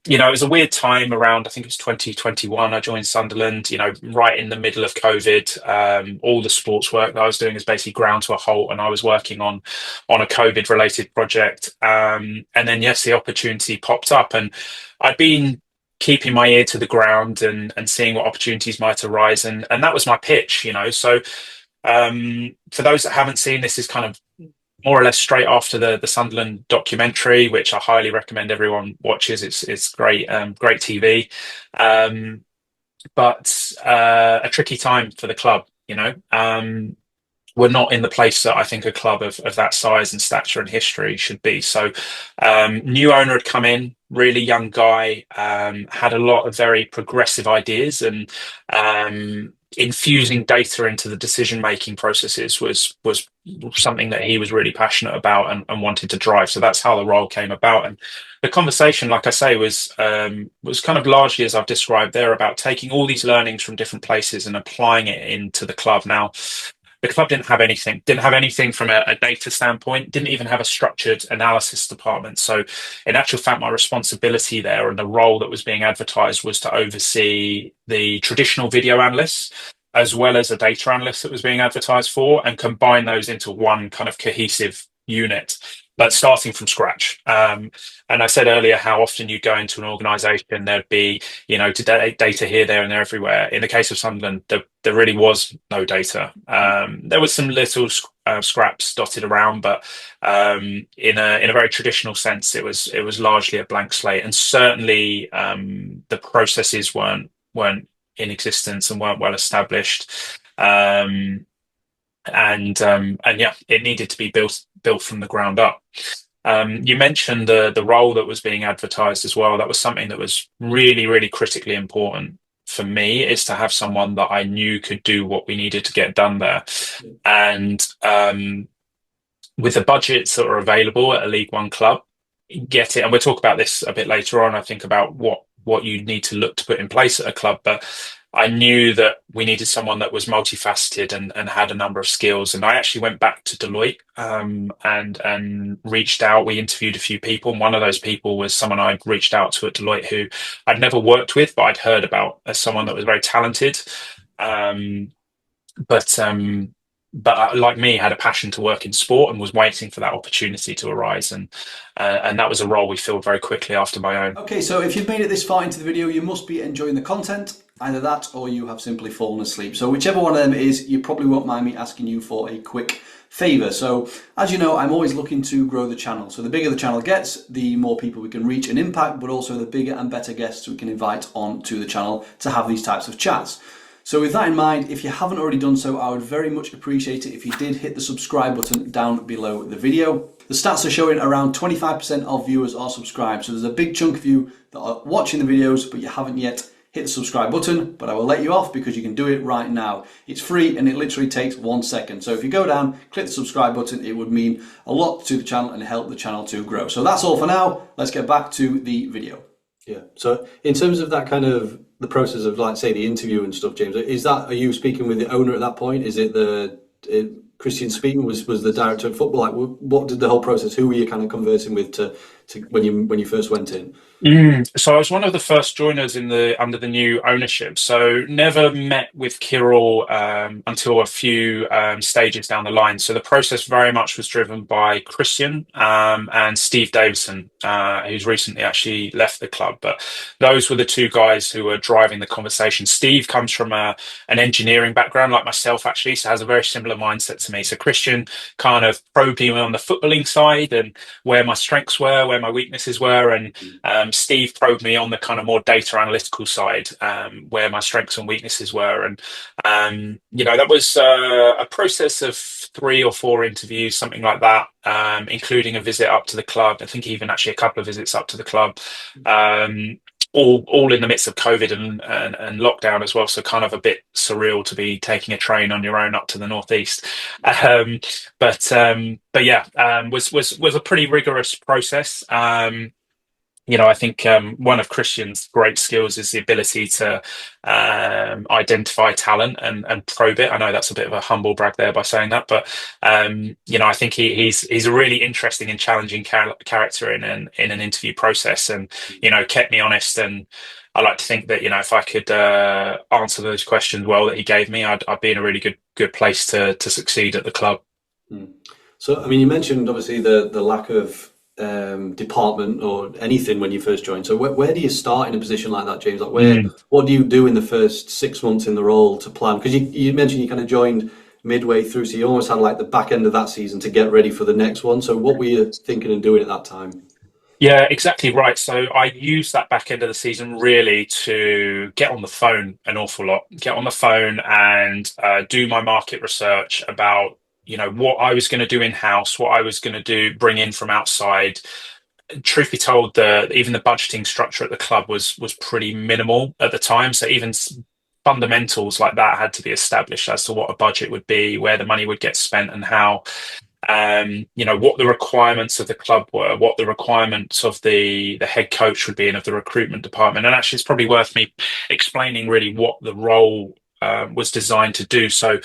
It was a weird time around, I think it was 2021. I joined Sunderland, right in the middle of COVID. All the sports work that I was doing is basically ground to a halt, and I was working on a COVID related project. And then, yes, the opportunity popped up, and I'd been keeping my ear to the ground and seeing what opportunities might arise. And that was my pitch. So for those that haven't seen, this is kind of more or less straight after the Sunderland documentary, which I highly recommend everyone watches. It's great, great TV, um, but a tricky time for the club. We're not in the place that I think a club of that size and stature and history should be. So, new owner had come in, really young guy, had a lot of very progressive ideas, and infusing data into the decision making processes was something that he was really passionate about and wanted to drive. So that's how the role came about. And the conversation, like I say, was kind of largely as I've described there, about taking all these learnings from different places and applying it into the club. Now, the club didn't have anything from a data standpoint, didn't even have a structured analysis department. So in actual fact, my responsibility there and the role that was being advertised was to oversee the traditional video analysts as well as a data analyst that was being advertised for, and combine those into one kind of cohesive unit, but starting from scratch. And I said earlier how often you go into an organization, there'd be, today data here, there, and there, everywhere. In the case of Sunderland, there really was no data. There was some little scraps dotted around, but in a very traditional sense, it was largely a blank slate, and certainly the processes weren't in existence and weren't well established. And yeah, it needed to be built from the ground up. You mentioned the role that was being advertised as well. That was something that was really, really critically important for me, is to have someone that I knew could do what we needed to get done there. And with the budgets that are available at a League One club, get it. And we'll talk about this a bit later on, I think, about what you need to look to put in place at a club. But I knew that we needed someone that was multifaceted and had a number of skills. And I actually went back to Deloitte, and reached out. We interviewed a few people, and one of those people was someone I'd reached out to at Deloitte who I'd never worked with, but I'd heard about as someone that was very talented. Um, but like me, had a passion to work in sport and was waiting for that opportunity to arise. And that was a role we filled very quickly after my own. Okay, so if you've made it this far into the video, you must be enjoying the content. Either that or you have simply fallen asleep. So whichever one of them it is, you probably won't mind me asking you for a quick favour. So as you know, I'm always looking to grow the channel. So the bigger the channel gets, the more people we can reach and impact, but also the bigger and better guests we can invite onto the channel to have these types of chats. So with that in mind, if you haven't already done so, I would very much appreciate it if you did hit the subscribe button down below the video. The stats are showing around 25% of viewers are subscribed. So there's a big chunk of you that are watching the videos, but you haven't yet hit the subscribe button, but I will let you off because you can do it right now. It's free and it literally takes 1 second. So if you go down, click the subscribe button, it would mean a lot to the channel and help the channel to grow. So that's all for now. Let's get back to the video. Yeah. So in terms of that kind of the process of, like, say, the interview and stuff, James, are you speaking with the owner at that point? Is it Christian speaking was the director of football? Like, what did the whole process? Who were you kind of conversing with to when you first went in? So I was one of the first joiners under the new ownership. So never met with Kirill until a few stages down the line. So the process very much was driven by Christian and Steve Davison, who's recently actually left the club. But those were the two guys who were driving the conversation. Steve comes from an engineering background, like myself, actually, so has a very similar mindset to me. So Christian kind of probed me on the footballing side and where my strengths were, where my weaknesses were, and Steve probed me on the kind of more data analytical side, where my strengths and weaknesses were. And, that was a process of 3 or 4 interviews, something like that, including a visit up to the club. I think even actually a couple of visits up to the club, all in the midst of COVID and lockdown as well. So kind of a bit surreal to be taking a train on your own up to the northeast. But yeah, was a pretty rigorous process. I think one of Christian's great skills is the ability to identify talent and probe it. I know that's a bit of a humble brag there by saying that, but I think he's a really interesting and challenging character in an interview process, and kept me honest. And I like to think that if I could answer those questions well that he gave me, I'd be in a really good place to succeed at the club. Mm. So, I mean, you mentioned obviously the lack of department or anything when you first joined. So, where do you start in a position like that, James? Like, what do you do in the first 6 months in the role to plan? Because you mentioned you kind of joined midway through, so you almost had like the back end of that season to get ready for the next one. So, what were you thinking and doing at that time? Yeah, exactly right. So I used that back end of the season really to get on the phone an awful lot, get on the phone and do my market research about, what I was going to do in house, what I was going to do, bring in from outside. Truth be told, even the budgeting structure at the club was pretty minimal at the time. So even fundamentals like that had to be established as to what a budget would be, where the money would get spent, and how what the requirements of the club were, what the requirements of the head coach would be, and of the recruitment department. And actually, it's probably worth me explaining really what the role was designed to do. So,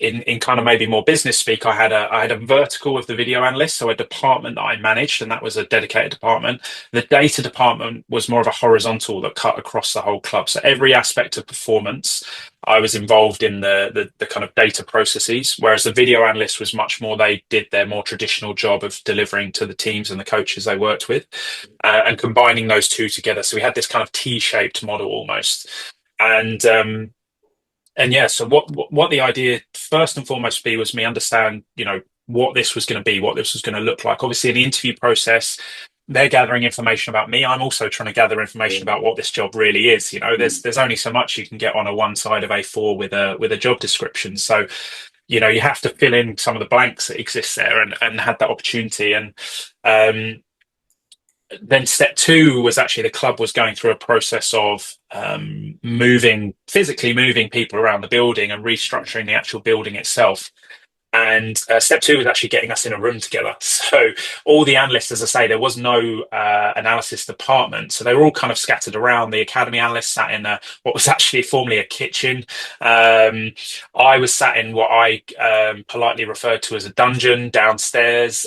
in kind of maybe more business speak, I had a vertical of the video analyst, so a department that I managed, and that was a dedicated department. The data department was more of a horizontal that cut across the whole club. So every aspect of performance, I was involved in the kind of data processes, whereas the video analyst was much more, they did their more traditional job of delivering to the teams and the coaches they worked with, and combining those two together. So we had this kind of T-shaped model almost. And yeah, so what the idea first and foremost be was me understand, what this was going to be, what this was going to look like. Obviously, in the interview process, they're gathering information about me. I'm also trying to gather information about what this job really is. There's only so much you can get on a one side of A4 with a job description. So, you have to fill in some of the blanks that exist there, and had that opportunity. And um, then step two was actually the club was going through a process of physically moving people around the building and restructuring the actual building itself. And step two was actually getting us in a room together. So all the analysts, as I say, there was no analysis department. So they were all kind of scattered around. The academy analysts sat in what was actually formerly a kitchen. I was sat in what I politely referred to as a dungeon downstairs,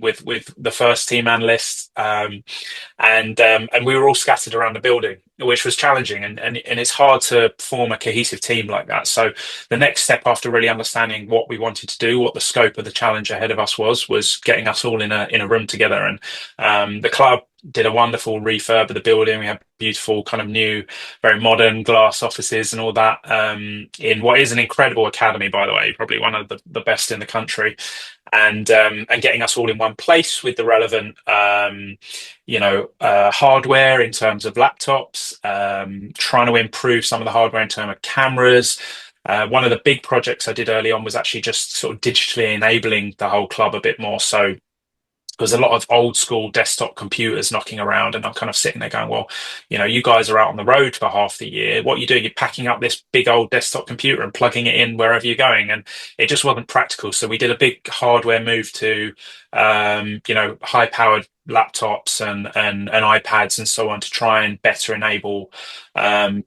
with the first team analysts. And we were all scattered around the building, which was challenging. And it's hard to form a cohesive team like that. So the next step, after really understanding what we wanted to do, what the scope of the challenge ahead of us was getting us all in a room together. And the club did a wonderful refurb of the building. We had beautiful kind of new, very modern glass offices and all that, in what is an incredible academy, by the way, probably one of the best in the country. And getting us all in one place with the relevant hardware in terms of laptops, trying to improve some of the hardware in terms of cameras. One of the big projects I did early on was actually just sort of digitally enabling the whole club a bit more. So there's a lot of old school desktop computers knocking around, and I'm kind of sitting there going, well, you guys are out on the road for half the year. What are you doing? You're packing up this big old desktop computer and plugging it in wherever you're going. And it just wasn't practical. So we did a big hardware move to, high powered laptops and iPads and so on, to try and better enable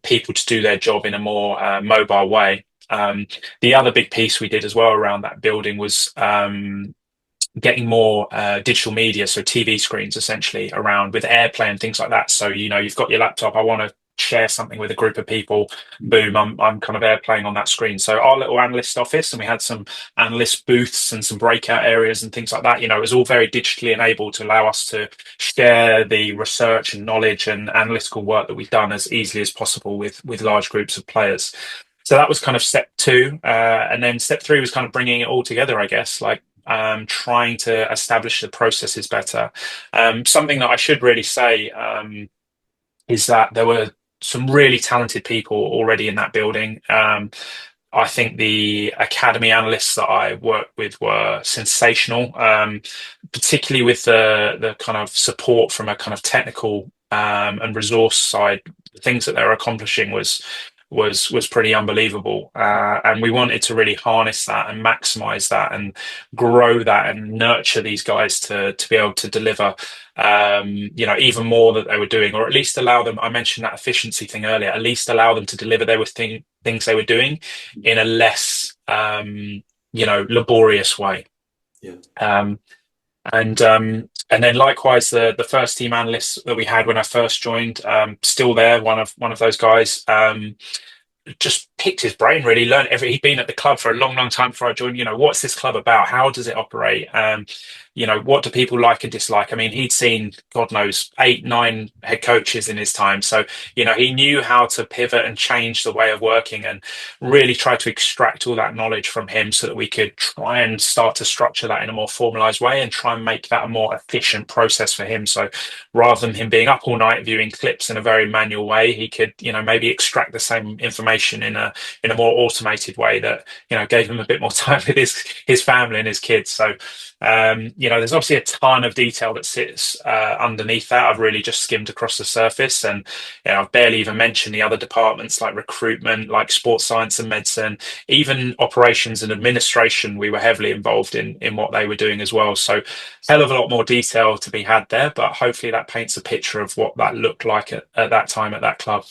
people to do their job in a more mobile way. The other big piece we did as well around that building was getting more digital media, so TV screens essentially around with AirPlay and things like that. So you've got your laptop. I want to share something with a group of people. Boom! I'm kind of AirPlaying on that screen. So our little analyst office, and we had some analyst booths and some breakout areas and things like that. It was all very digitally enabled to allow us to share the research and knowledge and analytical work that we've done as easily as possible with large groups of players. So that was kind of step two, and then step three was kind of bringing it all together, I guess, like trying to establish the processes better. Something that I should really say is that there were some really talented people already in that building. I think the academy analysts that I worked with were sensational, particularly with the kind of support from a kind of technical and resource side. The things that they were accomplishing was was pretty unbelievable. And we wanted to really harness that and maximize that and grow that and nurture these guys to be able to deliver, even more that they were doing, or at least allow them. I mentioned that efficiency thing earlier. At least allow them to deliver things they were doing in a less, laborious way. Yeah. And then likewise, the first team analyst that we had when I first joined, still there, one of those guys. Just picked his brain, really learned he'd been at the club for a long time before I joined. What's this club about? How does it operate? What do people like and dislike? I mean, he'd seen, God knows, 8, 9 head coaches in his time. So, he knew how to pivot and change the way of working, and really try to extract all that knowledge from him so that we could try and start to structure that in a more formalized way and try and make that a more efficient process for him. So rather than him being up all night viewing clips in a very manual way, he could, maybe extract the same information in a more automated way that, gave him a bit more time with his family and his kids. So, there's obviously a ton of detail that sits underneath that. I've really just skimmed across the surface, and I've barely even mentioned the other departments like recruitment, like sports science and medicine, even operations and administration. We were heavily involved in what they were doing as well. So hell of a lot more detail to be had there, but hopefully that paints a picture of what that looked like at that time at that club.